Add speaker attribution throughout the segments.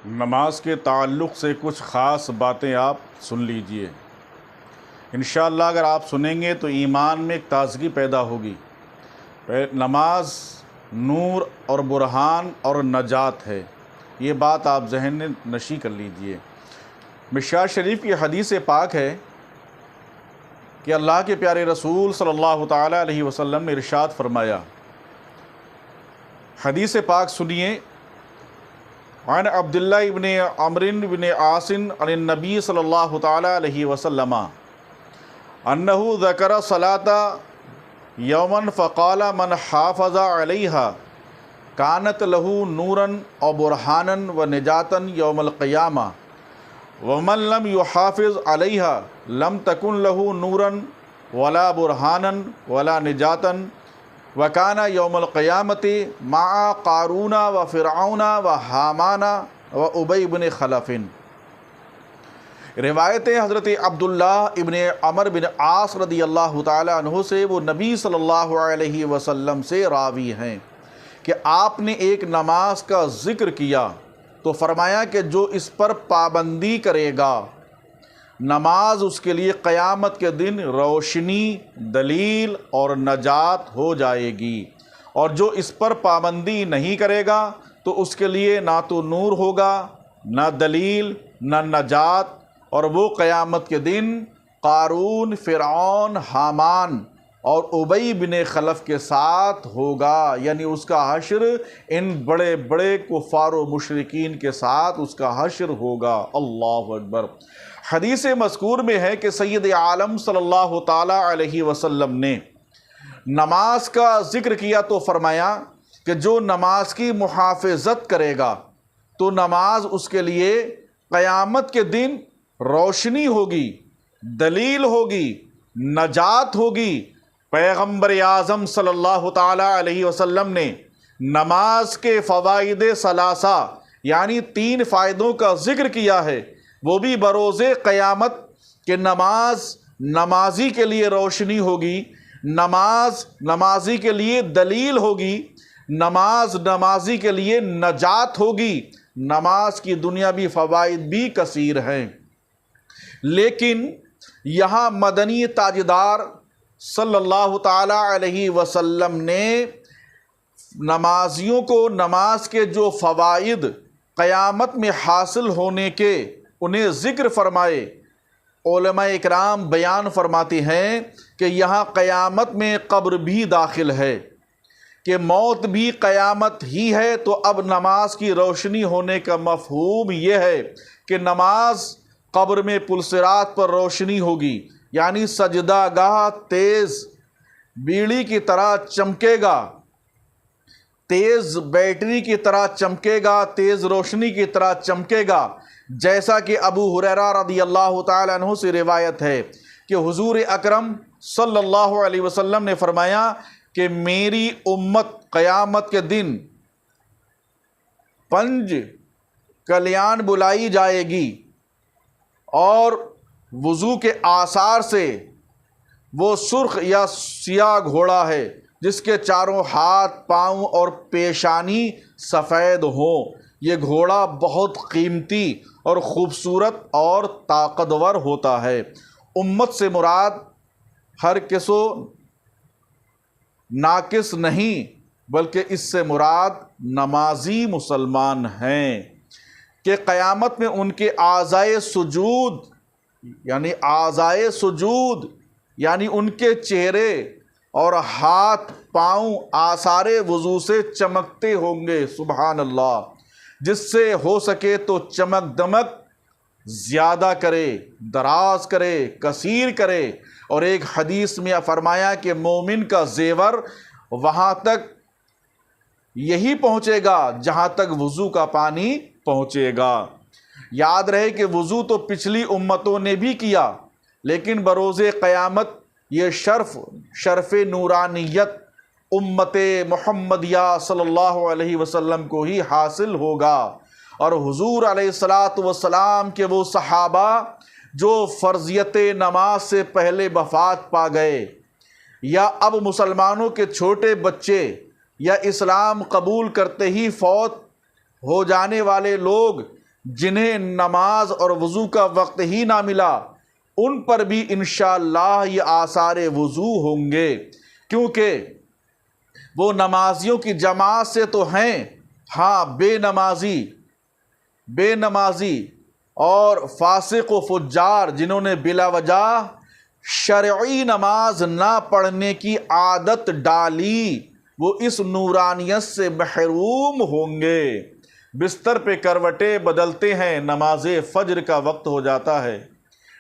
Speaker 1: نماز کے تعلق سے کچھ خاص باتیں آپ سن لیجئے۔ انشاءاللہ اگر آپ سنیں گے تو ایمان میں ایک تازگی پیدا ہوگی۔ نماز نور اور برہان اور نجات ہے، یہ بات آپ ذہن میں نشی کر لیجئے۔ مشکوٰۃ شریف کی حدیث پاک ہے کہ اللہ کے پیارے رسول صلی اللہ تعالیٰ علیہ وسلم نے ارشاد فرمایا، حدیث پاک سنیے، عن عبداللہ ابن عمرو بن عاص عن النبی صلی اللہ تعالیٰ علیہ وسلم انہ ذکر صلاۃ یوما فقال من حافظ علیہا کانت لہ نورا و برہانا و نجاتا یوم القیامہ ومن لم یحافظ علیہا لم تکن لہ نورا ولا برہانا ولا نجاتا وکان یوم القیامت مع قارون و فرعون و حامان و ابی بن خلف۔ روایت حضرت عبداللہ ابن عمر بن عاص رضی اللہ تعالیٰ عنہ سے، وہ نبی صلی اللہ علیہ وسلم سے راوی ہیں کہ آپ نے ایک نماز کا ذکر کیا تو فرمایا کہ جو اس پر پابندی کرے گا نماز اس کے لیے قیامت کے دن روشنی، دلیل اور نجات ہو جائے گی، اور جو اس پر پابندی نہیں کرے گا تو اس کے لیے نہ تو نور ہوگا، نہ دلیل، نہ نجات، اور وہ قیامت کے دن قارون، فرعون، حامان اور ابی بن خلف کے ساتھ ہوگا، یعنی اس کا حشر ان بڑے بڑے کفار و مشرکین کے ساتھ اس کا حشر ہوگا۔ اللہ اکبر۔ حدیث مذکور میں ہے کہ سید عالم صلی اللہ تعالیٰ علیہ وسلم نے نماز کا ذکر کیا تو فرمایا کہ جو نماز کی محافظت کرے گا تو نماز اس کے لیے قیامت کے دن روشنی ہوگی، دلیل ہوگی، نجات ہوگی۔ پیغمبر اعظم صلی اللہ تعالیٰ علیہ وسلم نے نماز کے فوائد ثلاثہ یعنی 3 فائدوں کا ذکر کیا ہے، وہ بھی بروز قیامت کہ نماز نمازی کے لیے روشنی ہوگی، نماز نمازی کے لیے دلیل ہوگی، نماز نمازی کے لیے نجات ہوگی۔ نماز کی دنیاوی فوائد بھی کثیر ہیں، لیکن یہاں مدنی تاجدار صلی اللہ تعالیٰ علیہ وسلم نے نمازیوں کو نماز کے جو فوائد قیامت میں حاصل ہونے کے انہیں ذکر فرمائے۔ علماء اکرام بیان فرماتے ہیں کہ یہاں قیامت میں قبر بھی داخل ہے، کہ موت بھی قیامت ہی ہے، تو اب نماز کی روشنی ہونے کا مفہوم یہ ہے کہ نماز قبر میں پلصراط پر روشنی ہوگی، یعنی سجدہ گاہ تیز بیڑی کی طرح چمکے گا، تیز بیٹری کی طرح چمکے گا، تیز روشنی کی طرح چمکے گا، جیسا کہ ابو ہریرہ رضی اللہ تعالیٰ عنہ سے روایت ہے کہ حضور اکرم صلی اللہ علیہ وسلم نے فرمایا کہ میری امت قیامت کے دن 5 کلیان بلائی جائے گی، اور وضو کے آثار سے وہ سرخ یا سیاہ گھوڑا ہے جس کے چاروں ہاتھ، پاؤں اور پیشانی سفید ہوں۔ یہ گھوڑا بہت قیمتی اور خوبصورت اور طاقتور ہوتا ہے۔ امت سے مراد ہر کسو ناقص نہیں، بلکہ اس سے مراد نمازی مسلمان ہیں کہ قیامت میں ان کے اعضائے سجود یعنی ان کے چہرے اور ہاتھ پاؤں آثار وضو سے چمکتے ہوں گے۔ سبحان اللہ۔ جس سے ہو سکے تو چمک دمک زیادہ کرے، دراز کرے، کثیر کرے، اور ایک حدیث میں فرمایا کہ مومن کا زیور وہاں تک یہی پہنچے گا جہاں تک وضو کا پانی پہنچے گا۔ یاد رہے کہ وضو تو پچھلی امتوں نے بھی کیا، لیکن بروز قیامت یہ شرف نورانیت امت محمدیہ صلی اللہ علیہ وسلم کو ہی حاصل ہوگا۔ اور حضور علیہ الصلاۃ والسلام کے وہ صحابہ جو فرضیت نماز سے پہلے وفات پا گئے، یا اب مسلمانوں کے چھوٹے بچے، یا اسلام قبول کرتے ہی فوت ہو جانے والے لوگ، جنہیں نماز اور وضو کا وقت ہی نہ ملا، ان پر بھی انشاءاللہ یہ آثار وضو ہوں گے، کیونکہ وہ نمازیوں کی جماعت سے تو ہیں، ہاں بے نمازی اور فاسق و فجار جنہوں نے بلا وجہ شرعی نماز نہ پڑھنے کی عادت ڈالی، وہ اس نورانیت سے محروم ہوں گے۔ بستر پہ کروٹیں بدلتے ہیں، نماز فجر کا وقت ہو جاتا ہے،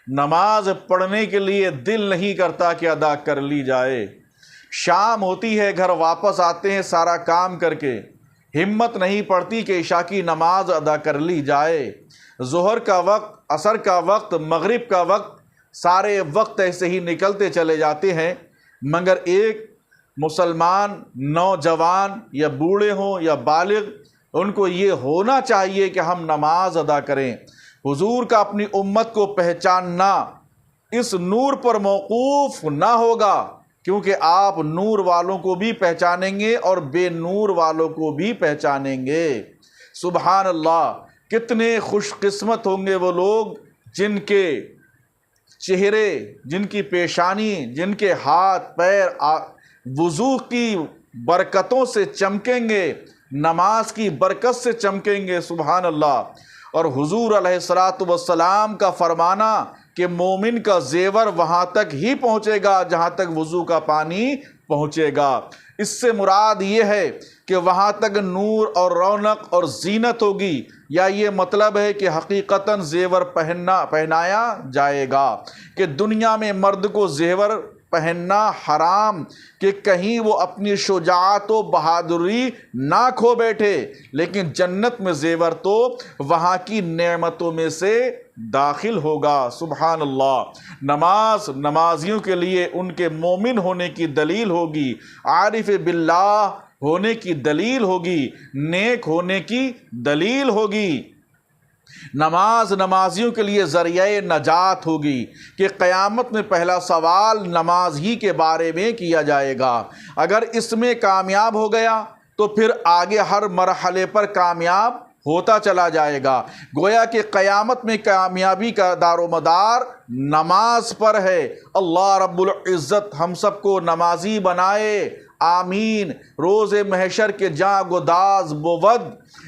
Speaker 1: نماز پڑھنے کے لیے دل نہیں کرتا کہ ادا کر لی جائے، شام ہوتی ہے گھر واپس آتے ہیں سارا کام کر کے، ہمت نہیں پڑتی کہ عشاء کی نماز ادا کر لی جائے، ظہر کا وقت، عصر کا وقت، مغرب کا وقت، سارے وقت ایسے ہی نکلتے چلے جاتے ہیں، مگر ایک مسلمان نوجوان یا بوڑھے ہوں یا بالغ، ان کو یہ ہونا چاہیے کہ ہم نماز ادا کریں۔ حضور کا اپنی امت کو پہچاننا اس نور پر موقوف نہ ہوگا، کیونکہ آپ نور والوں کو بھی پہچانیں گے اور بے نور والوں کو بھی پہچانیں گے۔ سبحان اللہ، کتنے خوش قسمت ہوں گے وہ لوگ جن کے چہرے، جن کی پیشانی، جن کے ہاتھ پیر وضو کی برکتوں سے چمکیں گے، نماز کی برکت سے چمکیں گے۔ سبحان اللہ۔ اور حضور علیہ السلام کا فرمانا کہ مومن کا زیور وہاں تک ہی پہنچے گا جہاں تک وضو کا پانی پہنچے گا، اس سے مراد یہ ہے کہ وہاں تک نور اور رونق اور زینت ہوگی، یا یہ مطلب ہے کہ حقیقتاً زیور پہنایا جائے گا کہ دنیا میں مرد کو زیور پہننا حرام کہ کہیں وہ اپنی شجاعت و بہادری نہ کھو بیٹھے، لیکن جنت میں زیور تو وہاں کی نعمتوں میں سے داخل ہوگا۔ سبحان اللہ۔ نماز نمازیوں کے لیے ان کے مومن ہونے کی دلیل ہوگی، عارف باللہ ہونے کی دلیل ہوگی، نیک ہونے کی دلیل ہوگی۔ نماز نمازیوں کے لیے ذریعہ نجات ہوگی کہ قیامت میں پہلا سوال نماز ہی کے بارے میں کیا جائے گا۔ اگر اس میں کامیاب ہو گیا تو پھر آگے ہر مرحلے پر کامیاب ہوتا چلا جائے گا۔ گویا کہ قیامت میں کامیابی کا دار و مدار نماز پر ہے۔ اللہ رب العزت ہم سب کو نمازی بنائے، آمین۔ روز محشر کے جہاں گداز بود،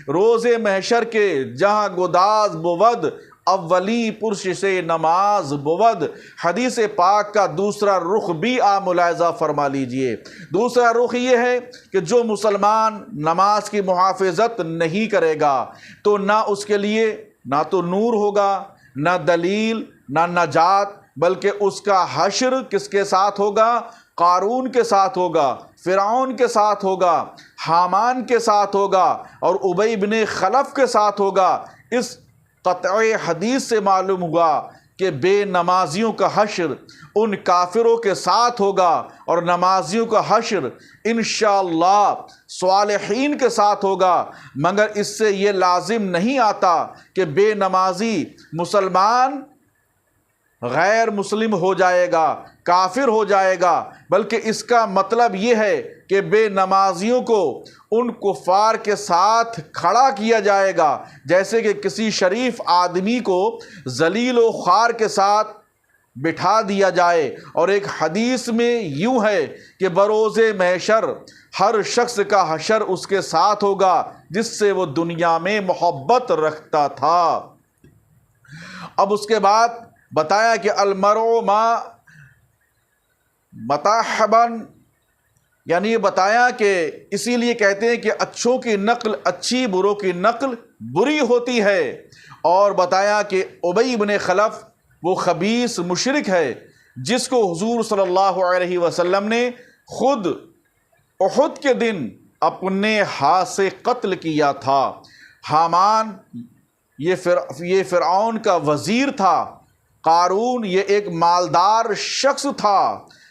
Speaker 1: روز محشر کے جہاں گداز بود، اولی پرش سے نماز بود۔ حدیث پاک کا دوسرا رخ بھی آپ ملاحظہ فرما لیجئے۔ دوسرا رخ یہ ہے کہ جو مسلمان نماز کی محافظت نہیں کرے گا تو نہ اس کے لیے نہ تو نور ہوگا، نہ دلیل، نہ نجات، بلکہ اس کا حشر کس کے ساتھ ہوگا؟ قارون کے ساتھ ہوگا، فرعون کے ساتھ ہوگا، حامان کے ساتھ ہوگا اور ابی بن خلف کے ساتھ ہوگا۔ اس قطع حدیث سے معلوم ہوا کہ بے نمازیوں کا حشر ان کافروں کے ساتھ ہوگا اور نمازیوں کا حشر انشاءاللہ صالحین کے ساتھ ہوگا، مگر اس سے یہ لازم نہیں آتا کہ بے نمازی مسلمان غیر مسلم ہو جائے گا، کافر ہو جائے گا، بلکہ اس کا مطلب یہ ہے کہ بے نمازیوں کو ان کفار کے ساتھ کھڑا کیا جائے گا، جیسے کہ کسی شریف آدمی کو ذلیل و خوار کے ساتھ بٹھا دیا جائے۔ اور ایک حدیث میں یوں ہے کہ بروز محشر ہر شخص کا حشر اس کے ساتھ ہوگا جس سے وہ دنیا میں محبت رکھتا تھا۔ اب اس کے بعد بتایا کہ المرء ما متاحبن، یعنی یہ بتایا کہ اسی لیے کہتے ہیں کہ اچھوں کی نقل اچھی، بروں کی نقل بری ہوتی ہے، اور بتایا کہ ابی بن خلف وہ خبیث مشرک ہے جس کو حضور صلی اللہ علیہ وسلم نے خود احد کے دن اپنے ہاتھ سے قتل کیا تھا۔ حامان یہ فرعون کا وزیر تھا، قارون یہ ایک مالدار شخص تھا،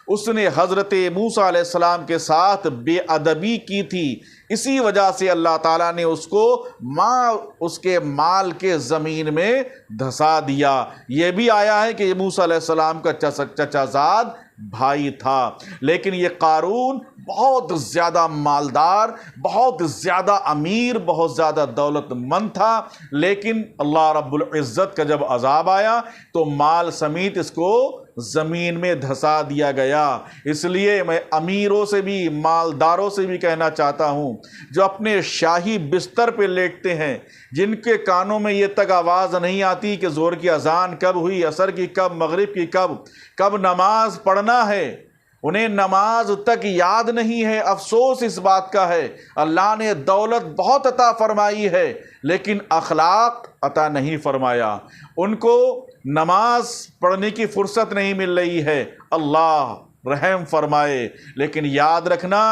Speaker 1: اس نے حضرت موسیٰ علیہ السلام کے ساتھ بے ادبی کی تھی، اسی وجہ سے اللہ تعالیٰ نے اس کو اس کے مال کے زمین میں دھسا دیا۔ یہ بھی آیا ہے کہ یہ موسیٰ علیہ السلام کا چچا زاد بھائی تھا، لیکن یہ قارون بہت زیادہ مالدار، بہت زیادہ امیر، بہت زیادہ دولت مند تھا، لیکن اللہ رب العزت کا جب عذاب آیا تو مال سمیت اس کو زمین میں دھسا دیا گیا۔ اس لیے میں امیروں سے بھی، مالداروں سے بھی کہنا چاہتا ہوں، جو اپنے شاہی بستر پہ لیٹتے ہیں، جن کے کانوں میں یہ تک آواز نہیں آتی کہ زور کی اذان کب ہوئی، عصر کی کب، مغرب کی کب نماز پڑھنا ہے، انہیں نماز تک یاد نہیں ہے۔ افسوس اس بات کا ہے، اللہ نے دولت بہت عطا فرمائی ہے لیکن اخلاق عطا نہیں فرمایا، ان کو نماز پڑھنے کی فرصت نہیں مل رہی ہے۔ اللہ رحم فرمائے، لیکن یاد رکھنا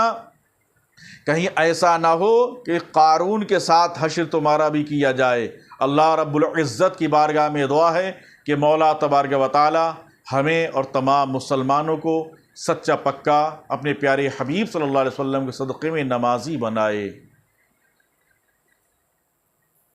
Speaker 1: کہیں ایسا نہ ہو کہ قارون کے ساتھ حشر تمہارا بھی کیا جائے۔ اللہ رب العزت کی بارگاہ میں دعا ہے کہ مولا تبارک و تعالی ہمیں اور تمام مسلمانوں کو سچا پکا اپنے پیارے حبیب صلی اللہ علیہ وسلم کے صدقے میں نمازی بنائے۔